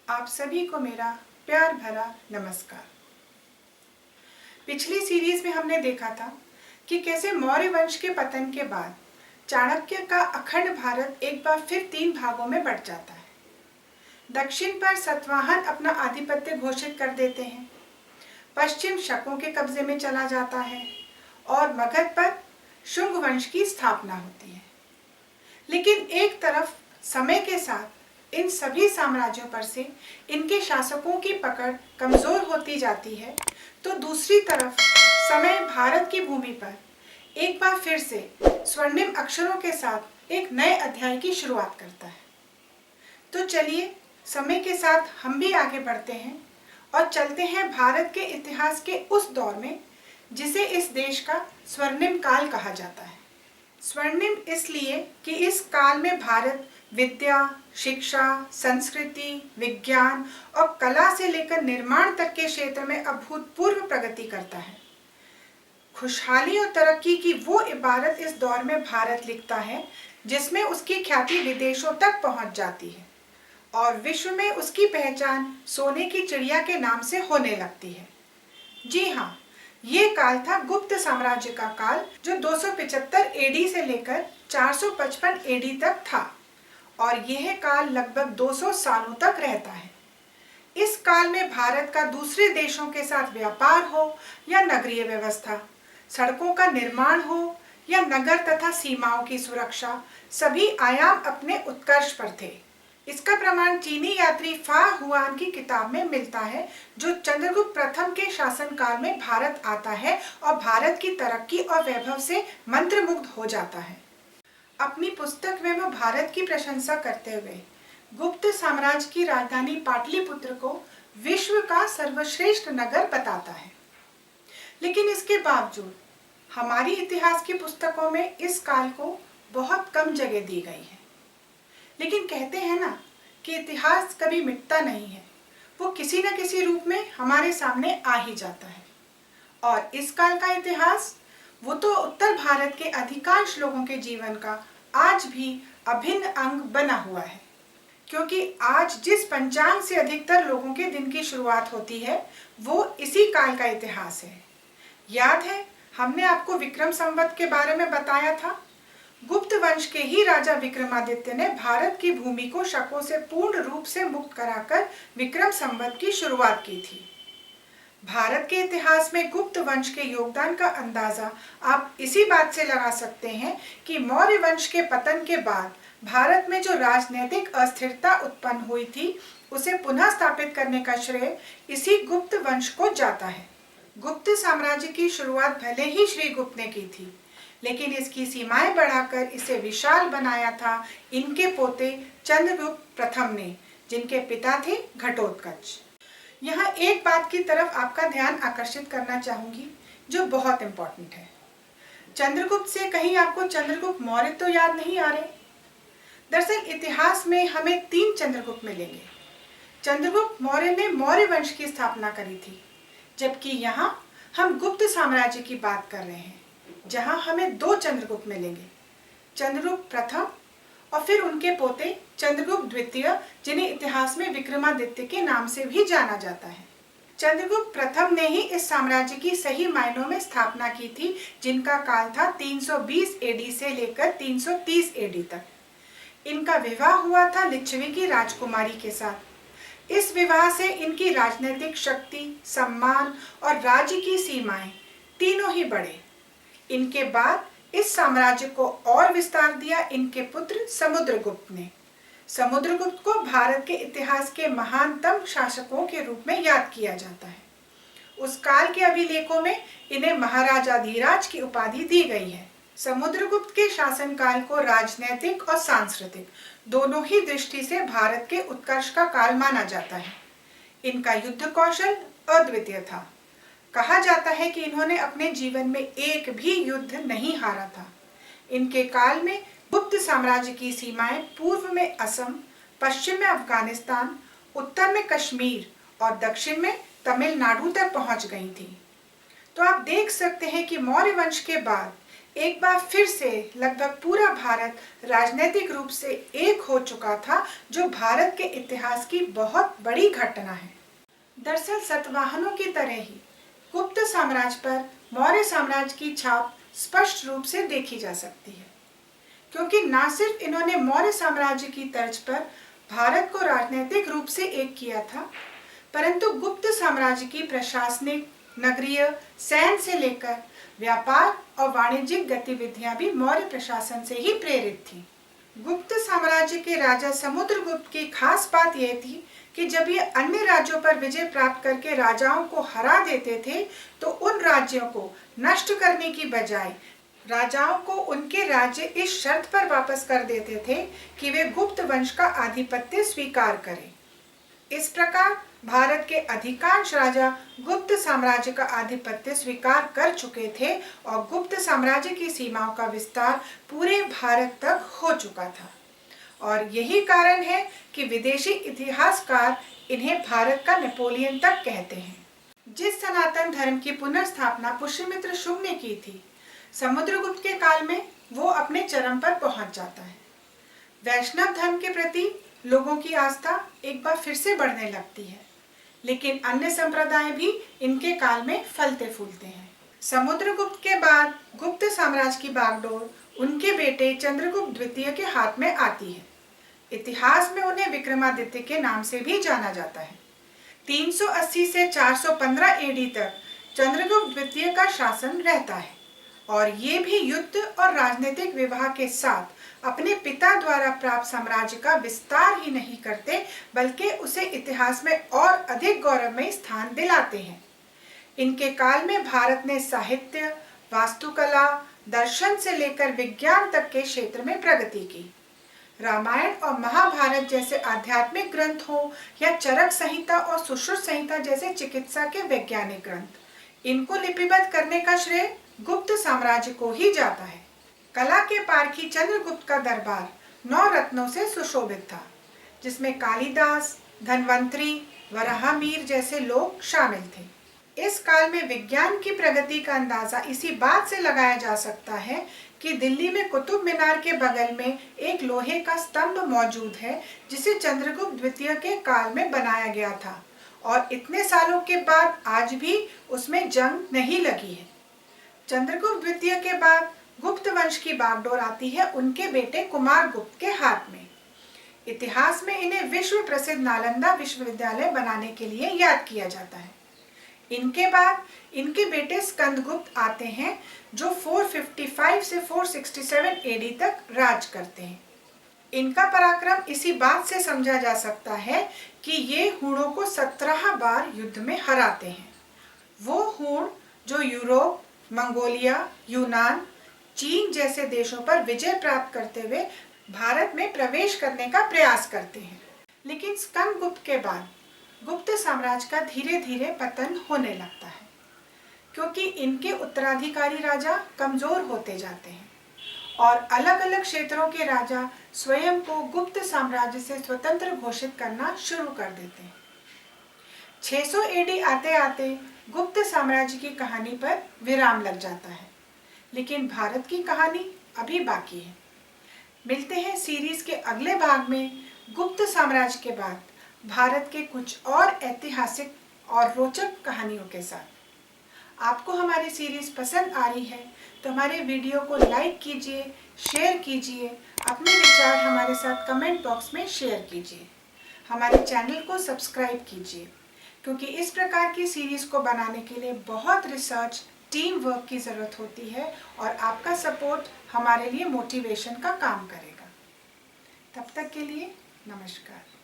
आप सभी को मेरा प्यार भरा नमस्कार। पिछली सीरीज में हमने देखा था कि कैसे मौर्य वंश के पतन के बाद चाणक्य का अखंड भारत एक बार फिर 3 भागों में बंट जाता है। दक्षिण पर सातवाहन अपना आधिपत्य घोषित कर देते हैं, पश्चिम शकों के कब्जे में चला जाता है और मगध पर शुंग वंश की स्थापना होती है। लेकिन एक तरफ समय के साथ इन सभी साम्राज्यों पर से इनके शासकों की पकड़ कमजोर होती जाती है, तो दूसरी तरफ समय भारत की भूमि पर एक बार फिर से स्वर्णिम अक्षरों के साथ एक नए अध्याय की शुरुआत करता है। तो चलिए समय के साथ हम भी आगे बढ़ते हैं और चलते हैं भारत के इतिहास के उस दौर में जिसे इस देश का स्वर्णिम काल कहा जाता है। स्वर्णिम इसलिए कि इस काल में भारत विद्या, शिक्षा, संस्कृति, विज्ञान और कला से लेकर निर्माण तक के क्षेत्र में अभूतपूर्व प्रगति करता है। खुशहाली और तरक्की की वो इबारत इस दौर में भारत लिखता है जिसमें उसकी ख्याति विदेशों तक पहुंच जाती है और विश्व में उसकी पहचान सोने की चिड़िया के नाम से होने लगती है। जी हाँ, ये काल था गुप्त साम्राज्य का काल, जो 275 एडी से लेकर 455 एडी तक था और यह काल लगभग 200 सालों तक रहता है। इस काल में भारत का दूसरे देशों के साथ व्यापार हो या नगरीय व्यवस्था, सड़कों का निर्माण हो या नगर तथा सीमाओं की सुरक्षा, सभी आयाम अपने उत्कर्ष पर थे। इसका प्रमाण चीनी यात्री फा हुआन की किताब में मिलता है, जो चंद्रगुप्त प्रथम के शासनकाल में भारत आता है और भारत की तरक्की और वैभव से मंत्रमुग्ध हो जाता है। अपनी पुस्तक में वह भारत की प्रशंसा करते हुए गुप्त साम्राज्य की राजधानी पाटलिपुत्र को विश्व का सर्वश्रेष्ठ नगर बताता है। लेकिन इसके बावजूद हमारी इतिहास की पुस्तकों में इस काल को बहुत कम जगह दी गई है। लेकिन कहते हैं ना कि इतिहास कभी मिटता नहीं है, वो किसी न किसी रूप में हमारे सामने आ ही जाता है। और इस काल का इतिहास वो तो उत्तर भारत के अधिकांश लोगों के जीवन का आज भी अभिन्न अंग बना हुआ है, क्योंकि आज जिस पंचांग से अधिकतर लोगों के दिन की शुरुआत होती है वो इसी काल का इतिहास है। याद है, हमने आपको विक्रम संवत के बारे में बताया था। गुप्त वंश के ही राजा विक्रमादित्य ने भारत की भूमि को शकों से पूर्ण रूप से मुक्त कराकर विक्रम संवत की शुरुआत की थी। भारत के इतिहास में गुप्त वंश के योगदान का अंदाजा आप इसी बात से लगा सकते हैं कि मौर्य वंश के पतन के बाद भारत में जो राजनीतिक अस्थिरता उत्पन्न हुई थी, उसे पुनः स्थापित करने का श्रेय इसी गुप्त वंश को जाता है। गुप्त साम्राज्य की शुरुआत भले ही श्रीगुप्त ने की थी, लेकिन इसकी सीमाएं बढ़ाकर इसे विशाल बनाया था इनके पोते चंद्रगुप्त प्रथम ने, जिनके पिता थे घटोत्कच। यहाँ एक बात की तरफ आपका ध्यान आकर्षित करना चाहूंगी जो बहुत इंपॉर्टेंट है। चंद्रगुप्त से कहीं आपको चंद्रगुप्त मौर्य तो याद नहीं आ रहे? दरअसल इतिहास में हमें 3 चंद्रगुप्त मिलेंगे। चंद्रगुप्त मौर्य ने मौर्य वंश की स्थापना करी थी, जबकि यहाँ हम गुप्त साम्राज्य की बात कर रहे हैं, जहाँ हमें 2 चंद्रगुप्त मिलेंगे, चंद्रगुप्त प्रथम और फिर उनके पोते चंद्रगुप्त द्वितीय, जिन्हें इतिहास में विक्रमादित्य के नाम से भी जाना जाता है। चंद्रगुप्त प्रथम ने ही इस साम्राज्य की सही मायनों में स्थापना की थी, जिनका काल था 320 एडी से लेकर 330 एडी तक। इनका विवाह हुआ था लिच्छवी की राजकुमारी के साथ। इस विवाह से इनकी राजनीतिक शक्ति, सम्मान और राज्य की सीमाएं तीनों ही बढ़े। इनके बाद इस साम्राज्य को और विस्तार दिया इनके पुत्र समुद्रगुप्त ने। समुद्रगुप्त को भारत के इतिहास के महानतम शासकों के रूप में याद किया जाता है। उस काल के अभिलेखों में इन्हें महाराजाधिराज की उपाधि दी गई है। समुद्रगुप्त के शासनकाल को राजनैतिक और सांस्कृतिक दोनों ही दृष्टि से भारत के उत्कर्ष का काल माना जाता है। इनका युद्ध कौशल अद्वितीय था। कहा जाता है कि इन्होंने अपने जीवन में एक भी युद्ध नहीं हारा था। इनके काल में गुप्त साम्राज्य की सीमाएं पूर्व में असम, पश्चिम में अफगानिस्तान, उत्तर में कश्मीर और दक्षिण में तमिलनाडु तक पहुंच गई थी। तो आप देख सकते हैं कि मौर्य वंश के बाद एक बार फिर से लगभग पूरा भारत राजनीतिक रूप से एक हो चुका था, जो भारत के इतिहास की बहुत बड़ी घटना है। दरअसल सतवाहनों की तरह ही गुप्त साम्राज्य पर मौर्य साम्राज्य की छाप स्पष्ट रूप से देखी जा सकती है, क्योंकि न सिर्फ इन्होंने मौर्य साम्राज्य की तर्ज पर भारत को राजनीतिक रूप से एक किया था, परंतु गुप्त साम्राज्य की प्रशासनिक, नगरीय, सैन्य से लेकर व्यापार और वाणिज्यिक गतिविधियां भी मौर्य प्रशासन से ही प्रेरित थी। गुप्त साम्राज्य के राजा समुद्रगुप्त की खास बात यह थी कि जब ये अन्य राज्यों पर विजय प्राप्त करके राजाओं को हरा देते थे, तो उन राज्यों को नष्ट करने की बजाय राजाओं को उनके राज्य इस शर्त पर वापस कर देते थे कि वे गुप्त वंश का आधिपत्य स्वीकार करें। इस प्रकार भारत के अधिकांश राजा गुप्त साम्राज्य का आधिपत्य स्वीकार कर चुके थे और गुप्त साम्राज्य की सीमाओं का विस्तार पूरे भारत तक हो चुका था। और यही कारण है कि विदेशी इतिहासकार इन्हें भारत का नेपोलियन तक कहते हैं। जिस सनातन धर्म की पुनर्स्थापना पुष्यमित्र शुंग ने की थी, समुद्रगुप्त के काल में वो अपने चरम पर पहुंच जाता है। वैष्णव धर्म के प्रति लोगों की आस्था एक बार फिर से बढ़ने लगती है, लेकिन अन्य संप्रदाय भी इनके काल में फलते फूलते हैं। समुद्रगुप्त के बाद गुप्त साम्राज्य की बागडोर उनके बेटे चंद्रगुप्त द्वितीय के हाथ में आती है। इतिहास में उन्हें विक्रमादित्य के नाम से भी जाना जाता है। 380 से 415 एडी तक चंद्रगुप्त द्वितीय का शासन रहता है, और ये भी युद्ध और राजनीतिक विवाह के साथ अपने पिता द्वारा प्राप्त साम्राज्य का विस्तार ही नहीं करते, बल्कि उसे इतिहास में और अधिक गौरवमयी स्थान दिलाते हैं। इनके काल में भारत ने साहित्य, वास्तुकला, दर्शन से लेकर विज्ञान तक के क्षेत्र में प्रगति की। रामायण और महाभारत जैसे आध्यात्मिक ग्रंथ हो या चरक संहिता और सुश्रुत संहिता जैसे चिकित्सा के वैज्ञानिक ग्रंथ, इनको लिपिबद्ध करने का श्रेय गुप्त साम्राज्य को ही जाता है। कला के पारखी चंद्रगुप्त का दरबार 9 रत्नों से सुशोभित था, जिसमें कालिदास, धन्वंतरी, वराहमिहिर जैसे लोग शामिल थे। इस काल में विज्ञान की प्रगति का अंदाजा इसी बात से लगाया जा सकता है कि दिल्ली में कुतुब मीनार के बगल में एक लोहे का स्तंभ मौजूद है, जिसे चंद्रगुप्त द्वितीय के काल में बनाया गया था, और इतने सालों के बाद आज भी उसमें जंग नहीं लगी है। चंद्रगुप्त द्वितीय के बाद गुप्त वंश की बागडोर आती है उनके बेटे कुमारगुप्त के हाथ में। इतिहास में इन्हें विश्व प्रसिद्ध नालंदा विश्वविद्यालय बनाने के लिए याद किया जाता है। इनके बाद इनके बेटे स्कंदगुप्त आते हैं, जो 455 से 467 एडी तक राज करते हैं। इनका पराक्रम इसी बात से समझा जा सकता है कि ये हूणों को 17 बार युद्ध में हराते हैं। वो हूण जो यूरोप, मंगोलिया, यूनान, चीन जैसे देशों पर विजय प्राप्त करते हुए भारत में प्रवेश करने का प्रयास करते हैं। लेकिन स्कंदगुप्त के बाद गुप्त साम्राज्य का धीरे धीरे पतन होने लगता है, क्योंकि इनके उत्तराधिकारी राजा कमजोर होते जाते हैं और अलग अलग क्षेत्रों के राजा स्वयं को गुप्त साम्राज्य से स्वतंत्र घोषित करना शुरू कर देते हैं। 600 एडी आते आते गुप्त साम्राज्य की कहानी पर विराम लग जाता है, लेकिन भारत की कहानी अभी बाकी है। मिलते हैं सीरीज के अगले भाग में गुप्त साम्राज्य के बाद भारत के कुछ और ऐतिहासिक और रोचक कहानियों के साथ। आपको हमारी सीरीज पसंद आ रही है तो हमारे वीडियो को लाइक कीजिए, शेयर कीजिए, अपने विचार हमारे साथ कमेंट बॉक्स में शेयर कीजिए। हमारे चैनल को सब्सक्राइब कीजिए, क्योंकि इस प्रकार की सीरीज को बनाने के लिए बहुत रिसर्च, टीम वर्क की ज़रूरत होती है, और आपका सपोर्ट हमारे लिए मोटिवेशन का काम करेगा। तब तक के लिए नमस्कार।